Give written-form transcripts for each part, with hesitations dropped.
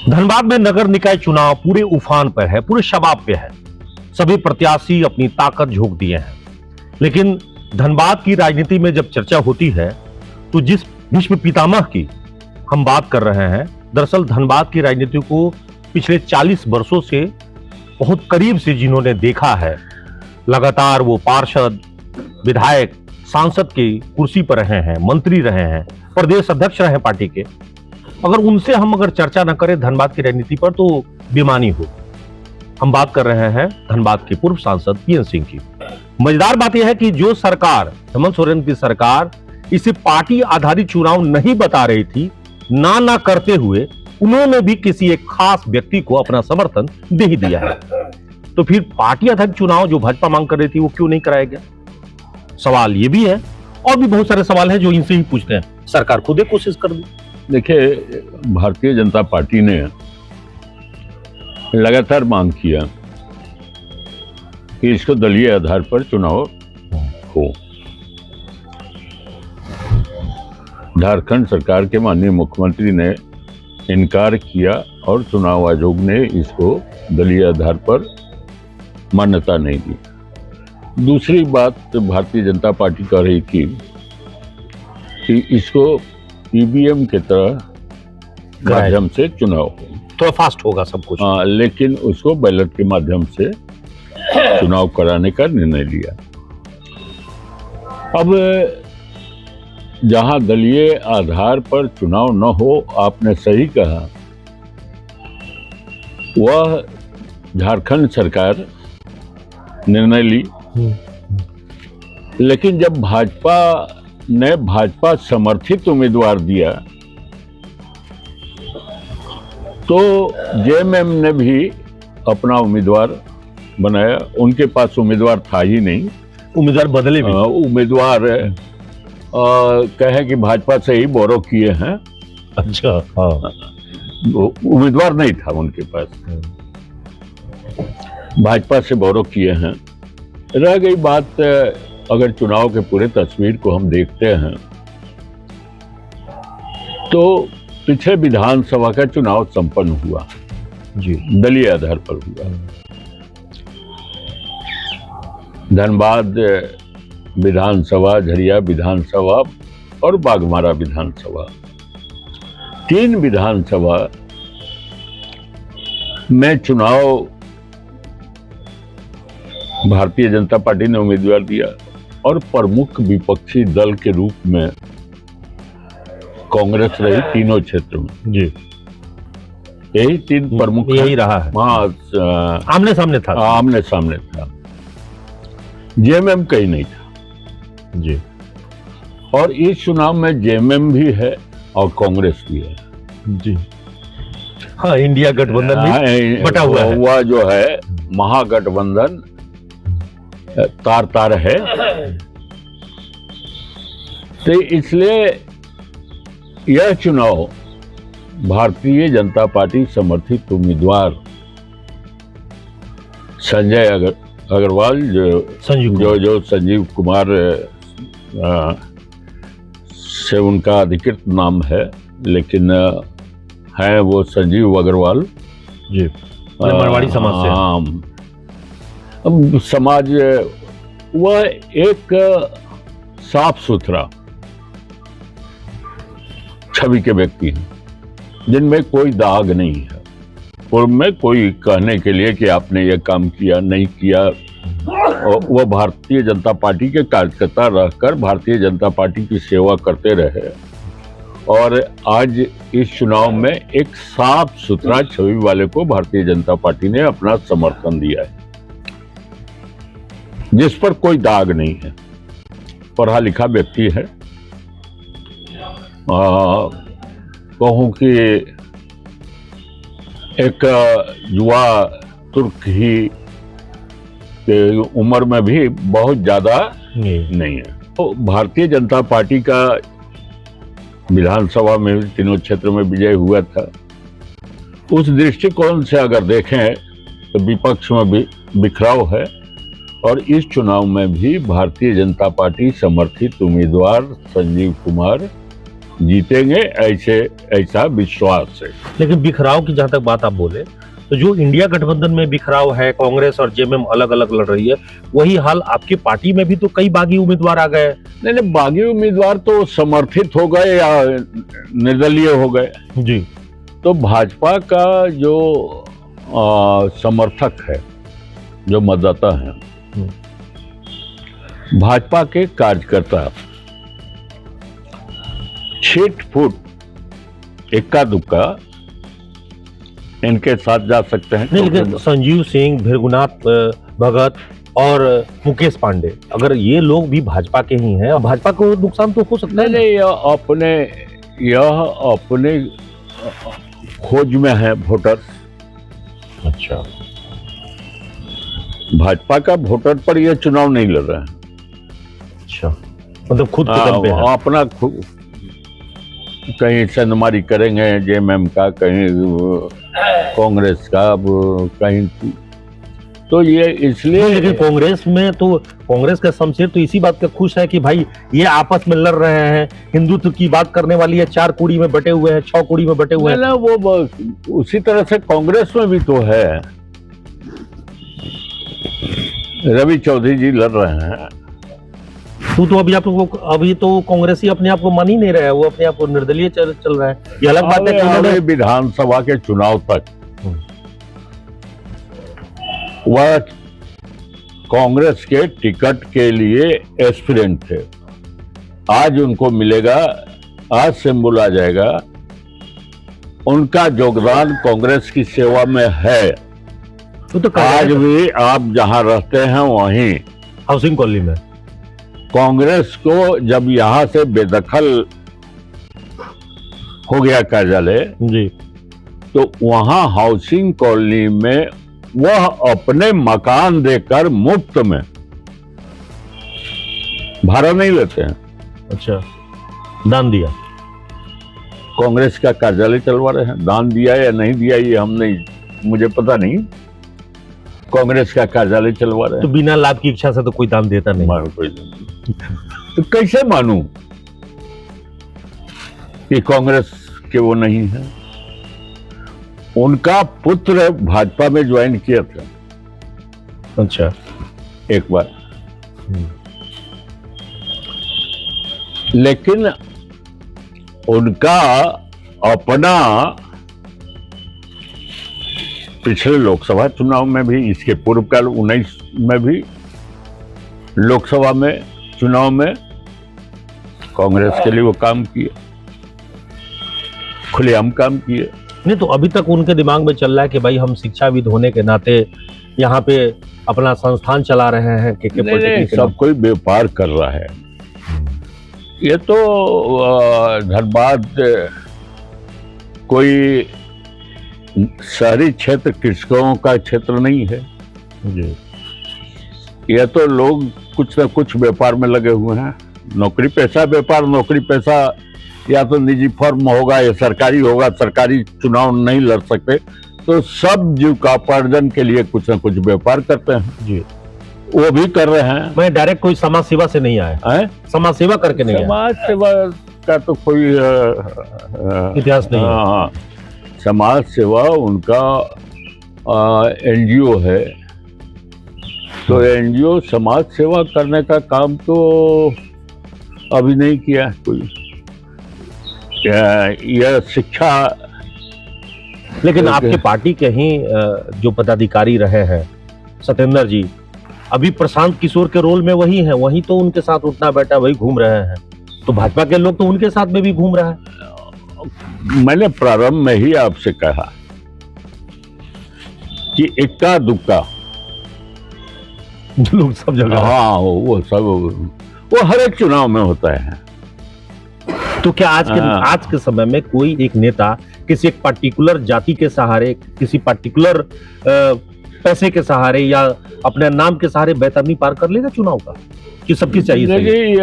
धनबाद में नगर निकाय चुनाव पूरे उफान पर है, पूरे शबाब पे है। सभी प्रत्याशी अपनी ताकत झोंक दिए हैं। लेकिन धनबाद की राजनीति में जब चर्चा होती है तो जिस भीष्म पितामह की हम बात कर रहे हैं, दरअसल धनबाद की राजनीति को पिछले 40 वर्षों से बहुत करीब से जिन्होंने देखा है, लगातार वो पार्षद, विधायक, सांसद की कुर्सी पर रहे हैं, मंत्री रहे हैं, प्रदेश अध्यक्ष रहे पार्टी के। अगर उनसे हम चर्चा न करें धनबाद की राजनीति पर तो बेमानी हो। हम बात कर रहे हैं धनबाद के पूर्व सांसद पीएन सिंह की। मजेदार बात यह है कि जो सरकार, हेमंत सोरेन की सरकार, इसे पार्टी आधारित चुनाव नहीं बता रही थी, ना करते हुए उन्होंने भी किसी एक खास व्यक्ति को अपना समर्थन दे ही दिया है। तो फिर पार्टी आधारित चुनाव जो भाजपा मांग कर रही थी वो क्यों नहीं कराया गया? सवाल ये भी है, और भी बहुत सारे सवाल हैं जो इनसे ही पूछते हैं। सरकार खुद ही कोशिश कर दी। देखिए, भारतीय जनता पार्टी ने लगातार मांग किया कि इसको दलीय आधार पर चुनाव हो। झारखंड सरकार के माननीय मुख्यमंत्री ने इनकार किया और चुनाव आयोग ने इसको दलीय आधार पर मान्यता नहीं दी। दूसरी बात, भारतीय जनता पार्टी कह रही थी कि इसको ईवीएम के तरह माध्यम से चुनाव हो, थोड़ा फास्ट होगा सब कुछ। लेकिन उसको बैलेट के माध्यम से चुनाव कराने का निर्णय लिया। अब जहां दलीय आधार पर चुनाव न हो, आपने सही कहा, वह झारखंड सरकार निर्णय ली। लेकिन जब भाजपा ने भाजपा समर्थित उम्मीदवार दिया तो जेएमएम ने भी अपना उम्मीदवार बनाया। उनके पास उम्मीदवार था ही नहीं, उम्मीदवार बदले भी। उम्मीदवार कहे कि भाजपा से ही बोरो किए हैं। अच्छा, हाँ। उम्मीदवार नहीं था उनके पास, भाजपा से बोरो किए हैं। रह गई बात, अगर चुनाव के पूरे तस्वीर को हम देखते हैं तो पिछले विधानसभा का चुनाव संपन्न हुआ जी, दलीय आधार पर हुआ। धनबाद विधानसभा, झरिया विधानसभा और बाघमारा विधानसभा, 3 विधानसभा में चुनाव भारतीय जनता पार्टी ने उम्मीदवार दिया और प्रमुख विपक्षी दल के रूप में कांग्रेस रही तीनों क्षेत्र में। जी, यही 3 प्रमुख, यही रहा है। आमने सामने था। आमने सामने था। जेएमएम कहीं नहीं था जी। और इस चुनाव में जेएमएम भी है और कांग्रेस भी है जी। हाँ, इंडिया गठबंधन भी बटा हुआ है। वह जो है महागठबंधन तार तार है। तो इसलिए यह चुनाव भारतीय जनता पार्टी समर्थित उम्मीदवार संजय अग्रवाल, जो संजीव कुमार से उनका अधिकृत नाम है, लेकिन है वो संजीव अग्रवाल जी, मारवाड़ी समाज से। अब समाज, वह एक साफ सुथरा छवि के व्यक्ति हैं जिनमें कोई दाग नहीं है, उनमें कोई कहने के लिए कि आपने ये काम किया नहीं किया। वह भारतीय जनता पार्टी के कार्यकर्ता रहकर भारतीय जनता पार्टी की सेवा करते रहे और आज इस चुनाव में एक साफ सुथरा छवि वाले को भारतीय जनता पार्टी ने अपना समर्थन दिया है, जिस पर कोई दाग नहीं है। पढ़ा लिखा व्यक्ति है। कहूं कि एक युवा तुर्क ही के उम्र में भी बहुत ज्यादा नहीं है। तो भारतीय जनता पार्टी का विधानसभा में तीनों क्षेत्र में विजय हुआ था। उस दृष्टिकोण से अगर देखें तो विपक्ष में भी बिखराव है और इस चुनाव में भी भारतीय जनता पार्टी समर्थित उम्मीदवार संजीव कुमार जीतेंगे, ऐसे ऐसा विश्वास है। लेकिन बिखराव की जहां तक बात आप बोले, तो जो इंडिया गठबंधन में बिखराव है, कांग्रेस और जेएमएम अलग अलग लड़ रही है, वही हाल आपकी पार्टी में भी तो कई बागी उम्मीदवार आ गए। नहीं नहीं, बागी उम्मीदवार तो समर्थित हो गए या निर्दलीय हो गए। जी। तो भाजपा का जो समर्थक है, जो मतदाता है, भाजपा के कार्यकर्ता छिट फुट इक्का दुक्का इनके साथ जा सकते हैं। नहीं, लेकिन संजीव सिंह, भृगुनाथ भगत और मुकेश पांडे, अगर ये लोग भी भाजपा के ही हैं, भाजपा को नुकसान तो हो सकता है। नहीं, यह अपने खोज में है वोटर। अच्छा। भाजपा का वोटर पर यह चुनाव नहीं लड़ रहे हैं। अच्छा, मतलब खुद के दम पे है। अपना कहीं चंदमारी करेंगे जेएमएम का, कहीं कांग्रेस का, कहीं, तो ये इसलिए। लेकिन कांग्रेस में तो, कांग्रेस का शमशेर तो इसी बात का खुश है कि भाई ये आपस में लड़ रहे हैं, हिंदुत्व की बात करने वाली है, 4 कुड़ी में बटे हुए हैं, 6 कुड़ी में बटे हुए हैं ना। वो उसी तरह से कांग्रेस में भी तो है, रवि चौधरी जी लड़ रहे हैं। तो अभी आप लोग, अभी तो कांग्रेसी अपने आप को मान ही नहीं रहा है, वो अपने आप को निर्दलीय चल रहा है। ये अलग बात है कि उन्होंने विधानसभा के चुनाव तक वह कांग्रेस के टिकट के लिए एस्पिरेंट थे। आज उनको मिलेगा, आज सिंबल आ जाएगा, उनका योगदान कांग्रेस की सेवा में है। तो आज भी आप जहां रहते हैं वहीं हाउसिंग कॉलोनी में कांग्रेस को जब यहां से बेदखल हो गया कार्यालय जी, तो वहां हाउसिंग कॉलोनी में वह अपने मकान देकर मुफ्त में, भाड़ा नहीं लेते हैं। अच्छा, दान दिया, कांग्रेस का कार्यालय चलवा रहे हैं। दान दिया या नहीं दिया ये हम नहीं, मुझे पता नहीं। कांग्रेस का कार्यालय चलवा रहे हैं। तो बिना लाभ की इच्छा से तो कोई दान देता नहीं। तो कैसे मानूं कि कांग्रेस के वो नहीं है? उनका पुत्र भाजपा में ज्वाइन किया था। अच्छा, एक बार, लेकिन उनका अपना पिछले लोकसभा चुनाव में भी, इसके पूर्व काल 19 में भी लोकसभा में चुनाव में कांग्रेस के लिए वो काम किए, खुलेआम काम किए। नहीं तो अभी तक उनके दिमाग में चल रहा है कि भाई हम शिक्षाविद होने के नाते यहाँ पे अपना संस्थान चला रहे हैं नहीं, सब कोई व्यापार कर रहा है। ये तो धनबाद कोई शहरी क्षेत्र, कृषकों का क्षेत्र नहीं है जी। ये तो लोग कुछ न कुछ व्यापार में लगे हुए हैं। नौकरी पेशा व्यापार, नौकरी पेशा या तो निजी फर्म होगा या सरकारी होगा, सरकारी चुनाव नहीं लड़ सकते, तो सब जीविकोपार्जन के लिए कुछ न कुछ व्यापार करते हैं जी। वो भी कर रहे हैं। मैं डायरेक्ट कोई समाज सेवा से नहीं आया है, समाज सेवा करके नहीं आया। समाज सेवा का तो कोई इतिहास नहीं है। समाज सेवा उनका एनजीओ है, तो एनजीओ समाज सेवा करने का काम तो अभी नहीं किया है कोई। यह शिक्षा। लेकिन आपके पार्टी के ही जो पदाधिकारी रहे हैं सत्येंद्र जी, अभी प्रशांत किशोर के रोल में वही है, वही तो उनके साथ उठना बैठा वही घूम रहे हैं, तो भाजपा के लोग तो उनके साथ में भी घूम रहा है। मैंने प्रारंभ में ही आपसे कहा कि इक्का दुक्का लोग सब जगह, हाँ वो सब, वो हर एक चुनाव में होता है। तो क्या आज के समय में कोई एक नेता किसी एक पर्टिकुलर जाति के सहारे, किसी पर्टिकुलर पैसे के सहारे या अपने नाम के सहारे बैतरनी पार कर लेगा चुनाव का, कि सबकी चाहिए?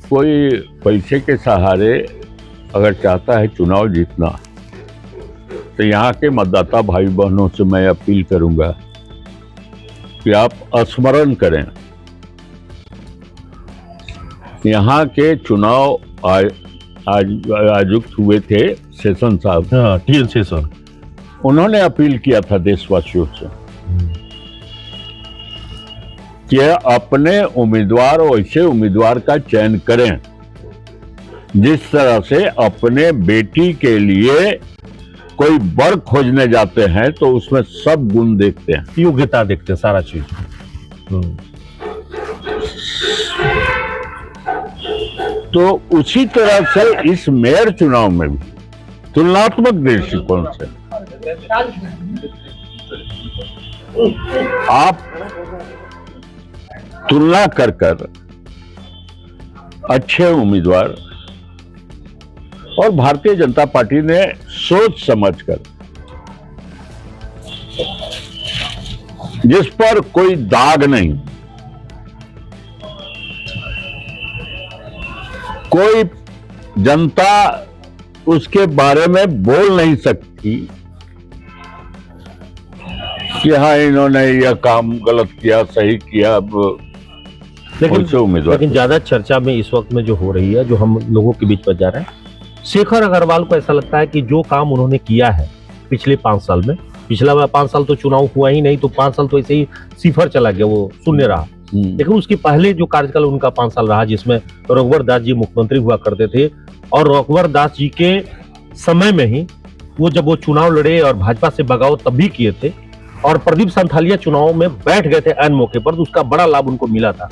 कोई पैसे के सहारे अगर चाहता है चुनाव जीतना, तो यहाँ के मतदाता भाई बहनों से मैं अपील करूंगा कि आप स्मरण करें, यहाँ के चुनाव आज आयुक्त हुए थे सेशन साहब, हाँ, टीएन शेषन। उन्होंने अपील किया था देशवासियों से कि अपने उम्मीदवार ऐसे उम्मीदवार का चयन करें जिस तरह से अपने बेटी के लिए कोई वर खोजने जाते हैं तो उसमें सब गुण देखते हैं, योग्यता देखते हैं, सारा चीज। तो उसी तरह से इस मेयर चुनाव में भी तुलनात्मक दृष्टिकोण से आप तुलना कर अच्छे उम्मीदवार, और भारतीय जनता पार्टी ने सोच समझकर, जिस पर कोई दाग नहीं, कोई जनता उसके बारे में बोल नहीं सकती कि हाँ इन्होंने यह काम गलत किया, सही किया। अब लेकिन ज्यादा चर्चा में इस वक्त में जो हो रही है, जो हम लोगों के बीच में जा रहा है, शेखर अग्रवाल को ऐसा लगता है कि जो काम उन्होंने किया है पिछले 5 साल में, पिछला 5 साल तो चुनाव हुआ ही नहीं, तो 5 साल तो ऐसे ही सिफर चला गया, वो शून्य रहा। लेकिन उसके पहले जो कार्यकाल उनका 5 साल रहा, जिसमें रघुवर दास जी मुख्यमंत्री हुआ करते थे, और रघुवर दास जी के समय में ही वो जब वो चुनाव लड़े और भाजपा से बगावत तब भी किए थे, और प्रदीप संथालिया चुनाव में बैठ गए थे ऐन मौके पर, तो उसका बड़ा लाभ उनको मिला था।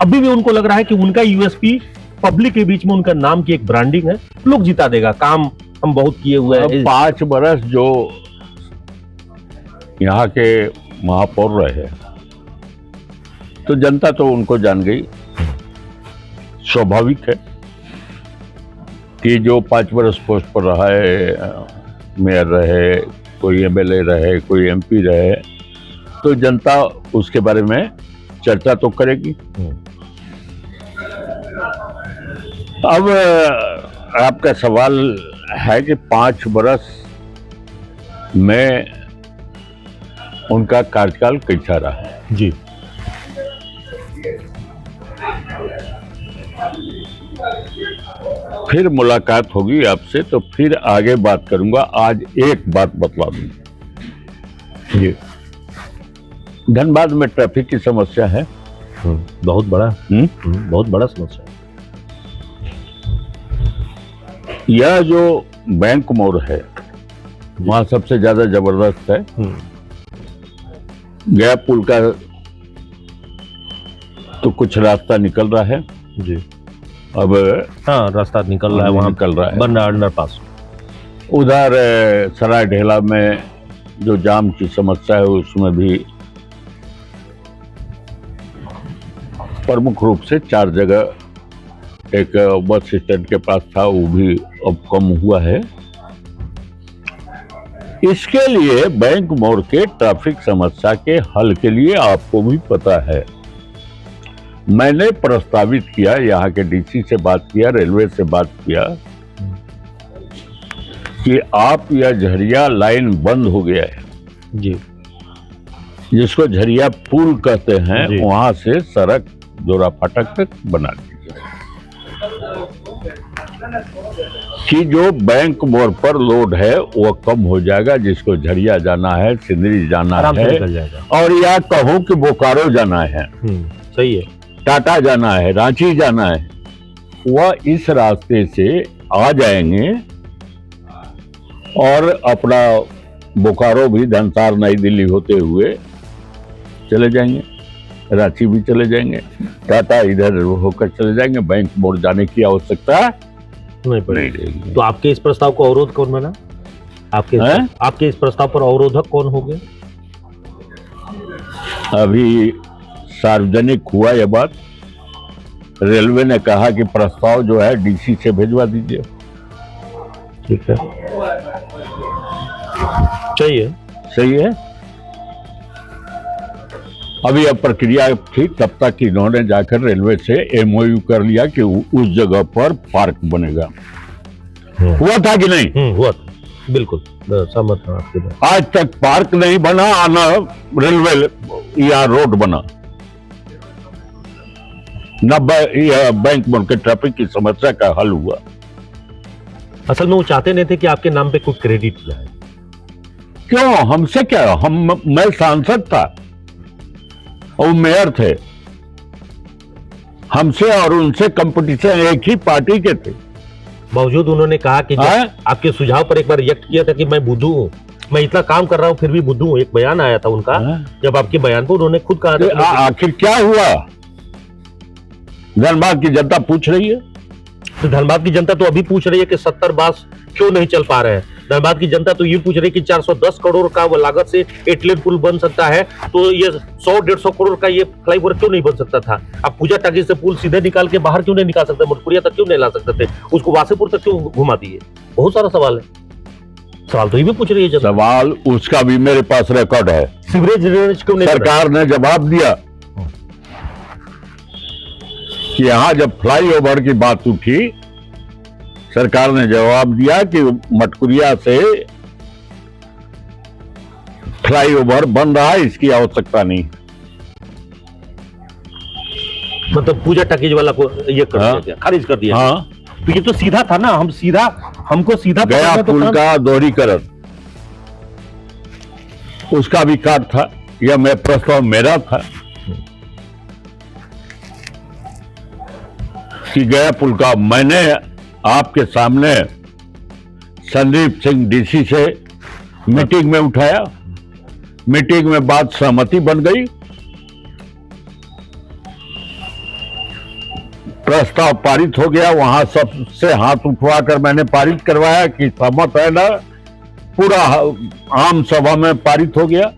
अभी भी उनको लग रहा है कि उनका यूएसपी पब्लिक के बीच में उनका नाम की एक ब्रांडिंग है, लोग जिता देगा, काम हम बहुत किए हुए हैं। 5 बरस जो यहाँ के महापौर रहे तो जनता तो उनको जान गई। स्वाभाविक है कि जो 5 बरस पोस्ट पर रहा है, मेयर रहे, कोई एमएलए रहे, कोई एमपी रहे, तो जनता उसके बारे में चर्चा तो करेगी। अब आपका सवाल है कि 5 बरस में उनका कार्यकाल कैसा रहा। जी, फिर मुलाकात होगी आपसे तो फिर आगे बात करूंगा। आज एक बात बतला दूं, जी, धनबाद में ट्रैफिक की समस्या है, बहुत बड़ा, बहुत बड़ा समस्या है। यह जो बैंक मोड़ है वहां सबसे ज्यादा जबरदस्त है। गया पुल का तो कुछ रास्ता निकल रहा है जी, अब, हाँ रास्ता निकल रहा है, वहां निकल रहा है, बन रहा अंडर पास। उधर सराय ढेला में जो जाम की समस्या है उसमें भी प्रमुख रूप से 4 जगह, एक बस स्टैंड के पास था, वो भी अब कम हुआ है। इसके लिए बैंक मोड़ के ट्रैफिक समस्या के हल के लिए आपको भी पता है, मैंने प्रस्तावित किया, यहाँ के डीसी से बात किया, रेलवे से बात किया कि आप यह झरिया लाइन बंद हो गया है जी, जिसको झरिया पुल कहते हैं, वहां से सड़क जोरा फाटक तक बना दीजिए कि जो बैंक मोड़ पर लोड है वो कम हो जाएगा, जिसको झरिया जाना है, सिंदरी जाना है, और या कहूं कि बोकारो जाना है, सही है, टाटा जाना है, रांची जाना है, वह इस रास्ते से आ जाएंगे और अपना बोकारो भी धनसार नई दिल्ली होते हुए चले जाएंगे, रांची भी चले जाएंगे, टाटा इधर होकर चले जाएंगे, बैंक मोड़ जाने की आवश्यकता नहीं पड़ेगी। तो आपके इस प्रस्ताव को अवरोध कौन बना? आपके इस प्रस्ताव पर अवरोधक कौन हो गए? अभी सार्वजनिक हुआ यह बात, रेलवे ने कहा कि प्रस्ताव जो है डीसी से भिजवा दीजिए। ठीक है, चाहिए, सही है। अभी अब प्रक्रिया थी, तब तक इन्होंने जाकर रेलवे से एमओयू कर लिया कि उस जगह पर पार्क बनेगा। हुआ था कि नहीं? हुआ था, बिल्कुल सहमत हूं आपके बात। आज तक पार्क नहीं बना, आना रेलवे या रोड बना, न बैंक मोड़ के ट्रैफिक की समस्या का हल हुआ। असल में वो चाहते नहीं थे कि आपके नाम पे कोई क्रेडिट जाए। क्यों? हमसे क्या? मैं सांसद था और मेयर थे। हमसे और उनसे कंपटीशन एक ही पार्टी के थे। बावजूद उन्होंने कहा कि जब आपके सुझाव पर एक बार रिएक्ट किया था कि मैं बुद्धू हूँ, मैं इतना काम कर रहा हूँ फिर भी बुद्धू हूँ, एक बयान आया था उनका। जब आपके बयान पर उन्होंने खुद कहा था आखिर क्या हुआ? धनबाद की जनता पूछ रही है। तो धनबाद की जनता तो अभी पूछ रही है कि 70 बास क्यों नहीं चल पा रहे हैं। धनबाद की जनता तो ये पूछ रही है कि 410 करोड़ का वो लागत से 8 लेन पुल बन सकता है, तो ये 100-150 करोड़ का ये फ्लाईओवर क्यों नहीं बन सकता था? आप पूजा टाकी से पुल सीधे निकाल के बाहर क्यों नहीं निकाल सकते? मुटकुरिया तक क्यों नहीं ला सकते थे? उसको वासेपुर तक क्यों घुमा दिए? बहुत सारा सवाल है। सवाल तो ये भी पूछ रही है जनता। सवाल उसका भी मेरे पास रिकॉर्ड है। सीवरेज ड्रेनेज क्यों नहीं? सरकार ने जवाब दिया कि यहां जब फ्लाईओवर की बात उठी, सरकार ने जवाब दिया कि मटकुरिया से फ्लाईओवर बन रहा है, इसकी आवश्यकता नहीं। मतलब पूजा टैकेज वाला को ये कर दिया, खारिज कर दिया। हाँ, तो ये तो सीधा था ना, हमको सीधा गया पुल का दोहरीकरण, उसका भी कार्ड था, यह मैं प्रस्ताव मेरा था कि गया पुल का मैंने आपके सामने संदीप सिंह डीसी से मीटिंग में उठाया। मीटिंग में बात सहमति बन गई, प्रस्ताव पारित हो गया। वहां सबसे हाथ उठवाकर मैंने पारित करवाया कि सहमत है ना। पूरा आम सभा में पारित हो गया।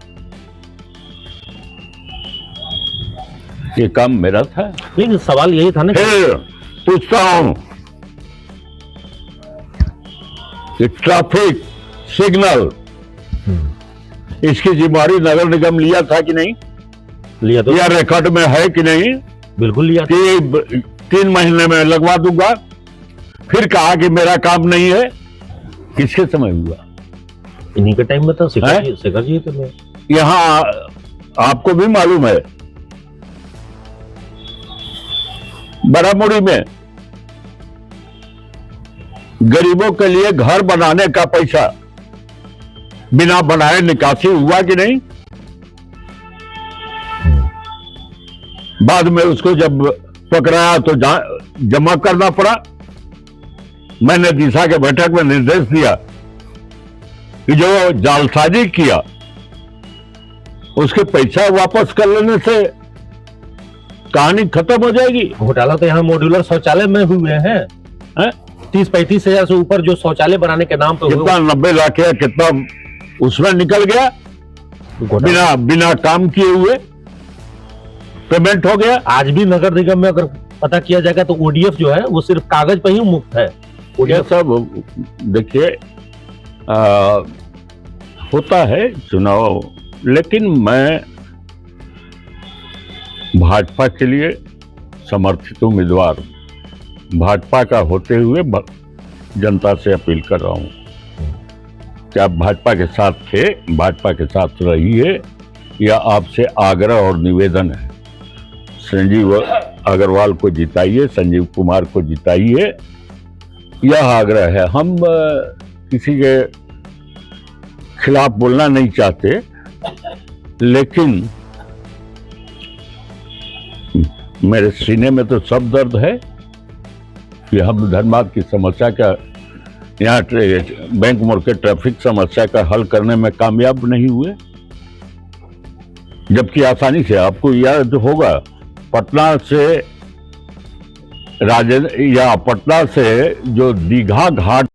ये काम मेरा था। लेकिन सवाल यही था ना, फिर पूछता हूं कि ट्रैफिक सिग्नल इसकी जिम्मेदारी नगर निगम लिया था कि नहीं? लिया तो या रिकॉर्ड में है कि नहीं? बिल्कुल लिया। कि 3 महीने में लगवा दूंगा, फिर कहा कि मेरा काम नहीं है। किसके समय हुआ? इन्हीं के टाइम में था, शेखर जी थे। मैं यहां आपको भी मालूम है, बरामुड़ी में गरीबों के लिए घर बनाने का पैसा बिना बनाए निकासी हुआ कि नहीं? बाद में उसको जब पकड़ाया तो जमा करना पड़ा। मैंने दिशा के बैठक में निर्देश दिया कि जो जालसाजी किया उसके पैसा वापस कर लेने से कहानी खत्म हो जाएगी। घोटाला तो यहाँ मॉड्यूलर शौचालय में हुए हैं। 30-35 हजार से ऊपर जो शौचालय बनाने के नाम पे कितना 90 लाख या कितना उसमें निकल गया, बिना काम किए हुए पेमेंट हो गया। आज भी नगर निगम में अगर पता किया जाएगा तो ओडीएफ जो है वो सिर्फ कागज पर ही मुक्त है। ये सब देखिए होता है चुनाव, लेकिन मैं भाजपा के लिए समर्थित उम्मीदवार, भाजपा का होते हुए जनता से अपील कर रहा हूं कि आप भाजपा के साथ थे, भाजपा के साथ रहिए। या आपसे आग्रह और निवेदन है, संजीव अग्रवाल को जिताइए, संजीव कुमार को जिताइए, यह आग्रह है। हम किसी के खिलाफ बोलना नहीं चाहते, लेकिन मेरे सीने में तो सब दर्द है कि हम धनबाद की समस्या का, यहाँ बैंक मोड़ के ट्रैफिक समस्या का हल करने में कामयाब नहीं हुए। जबकि आसानी से आपको याद होगा, पटना से पटना से जो दीघा घाट